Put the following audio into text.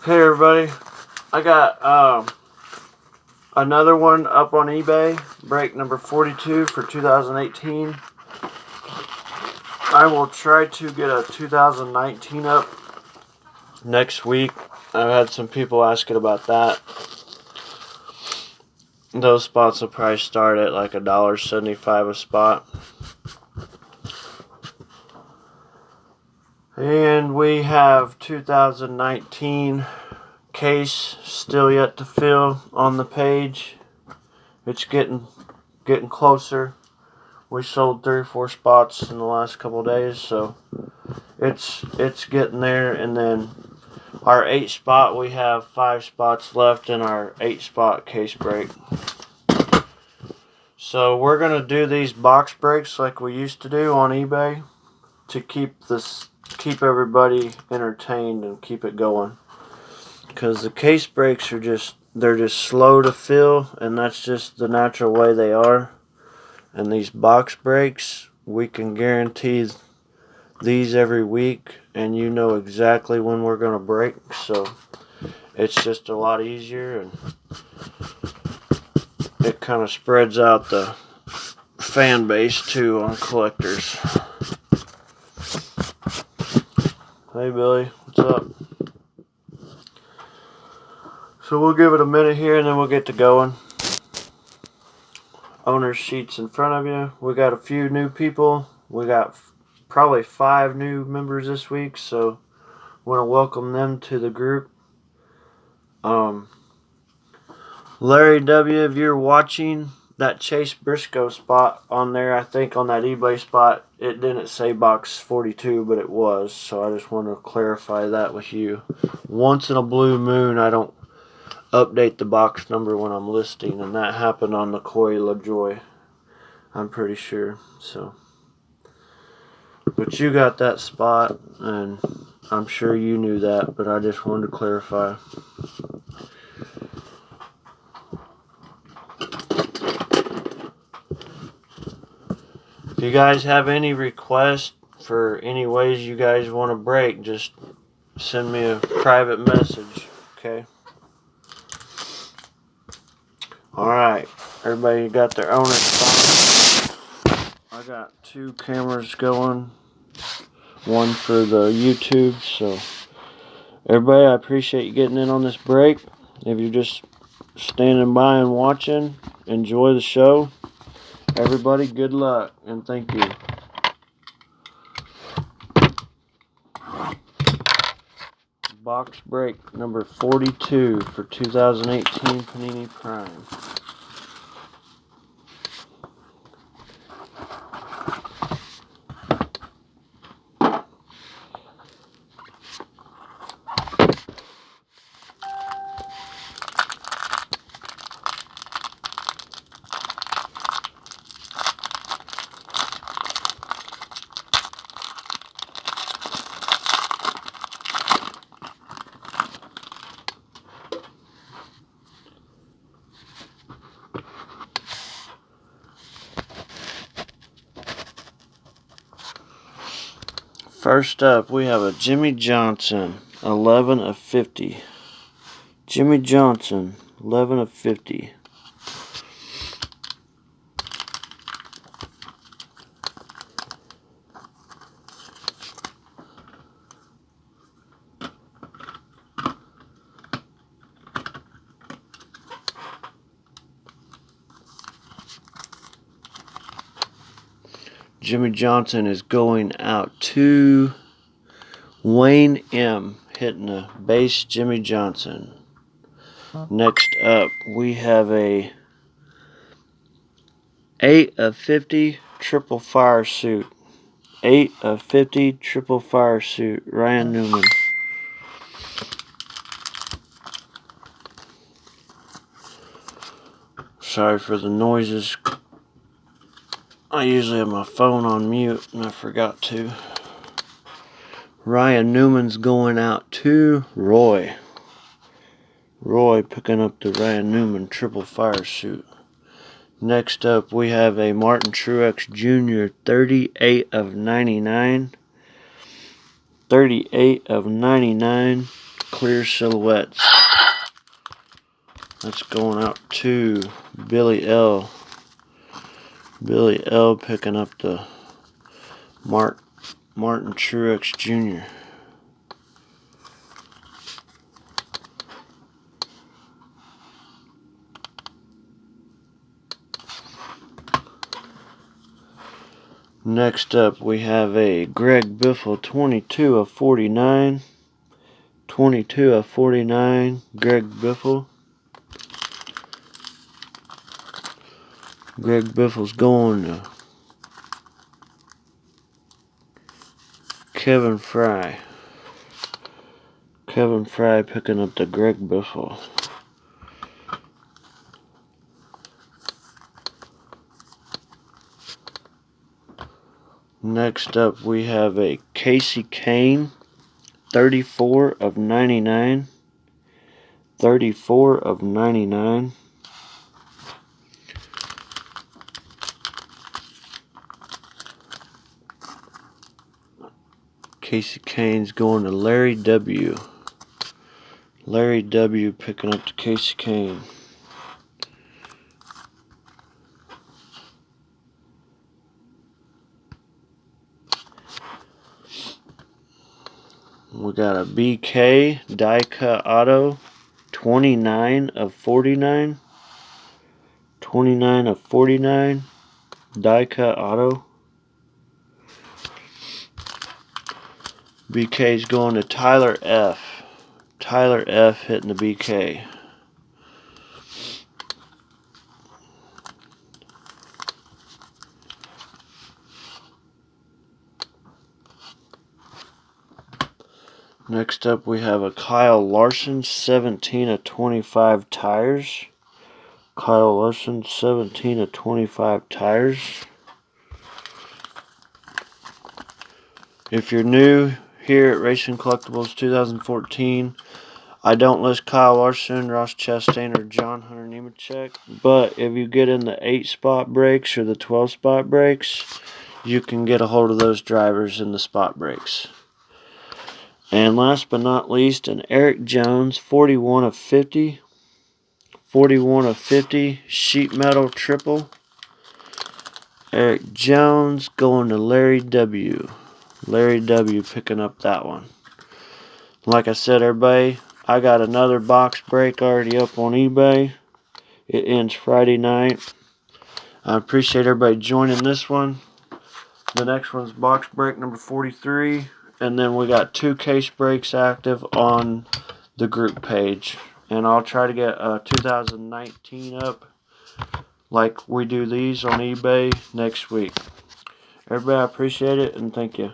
Hey everybody, I got another one up on eBay, break number 42 for 2018. I will try to get a 2019 up next week. I've had some people asking about that. Those spots will probably start at like $1.75 a spot. And we have 2019 case still yet to fill on the page. It's getting closer. We sold 3 or 4 spots in the last couple of days, so it's getting there. And then our 8 spot, we have 5 spots left in our 8 spot case break. So we're gonna do these box breaks like we used to do on eBay to keep everybody entertained and keep it going. Because the case breaks are just slow to fill, and that's just the natural way they are. And these box breaks, we can guarantee these every week, and you know exactly when we're going to break, so it's just a lot easier, and it kind of spreads out the fan base too on collectors. Hey Billy, what's up? So we'll give it a minute here and then we'll get to going. Owner's sheets in front of you. We got a few new people. We got probably 5 new members this week, so I want to welcome them to the group. Larry W., if you're watching, that Chase Briscoe spot on there, I think on that eBay spot, it didn't say box 42, but it was, so I just want to clarify that with you. Once in a blue moon, I don't update the box number when I'm listing, and that happened on the Corey LaJoy, I'm pretty sure. So, but you got that spot, and I'm sure you knew that, but I just wanted to clarify. If you guys have any requests for any ways you guys want to break, just send me a private message, okay? Alright, everybody got their own spot. I got 2 cameras going, one for the YouTube, so everybody, I appreciate you getting in on this break. If you're just standing by and watching, enjoy the show. Everybody, good luck, and thank you. Box break number 42 for 2018 Panini Prime. First up, we have a Jimmy Johnson, 11 of 50. Jimmy Johnson, 11 of 50. Jimmy Johnson is going out to Wayne M. hitting a base Jimmy Johnson. Next up, we have a 8 of 50 triple fire suit. 8 of 50 triple fire suit, Ryan Newman. Sorry for the noises. I usually have my phone on mute, and I forgot to. Ryan Newman's going out to Roy. Roy picking up the Ryan Newman triple fire suit. Next up, we have a Martin Truex Jr. 38 of 99. 38 of 99. clear silhouettes. That's going out to Billy L. Billy L picking up the Martin Truex Jr. Next up, we have a Greg Biffle 22 of 49. 22 of 49, Greg Biffle. Greg Biffle's going to Kevin Fry. Kevin Fry picking up the Greg Biffle. Next up, we have a Casey Kane, 34 of 99. 34 of 99. Casey Kane's going to Larry W. Larry W picking up the Casey Kane. We got a BK die cut auto, 29 of 49. 29 of 49 die cut auto. BK's going to Tyler F. Tyler F hitting the BK. Next up, we have a Kyle Larson, 17 of 25 tires. Kyle Larson, 17 of 25 tires. If you're new here at Racing Collectibles 2014, I don't list Kyle Larson, Ross Chastain, or John Hunter Nemechek. But if you get in the 8-spot breaks or the 12-spot breaks, you can get a hold of those drivers in the spot breaks. And last but not least, an Eric Jones, 41 of 50. 41 of 50, sheet metal triple. Eric Jones going to Larry W. Larry W picking up that one. Like I said, everybody, I got another box break already up on eBay. It ends Friday night. I appreciate everybody joining this one. The next one's box break number 43. And then we got 2 case breaks active on the group page. And I'll try to get 2019 up like we do these on eBay next week. Everybody, I appreciate it and thank you.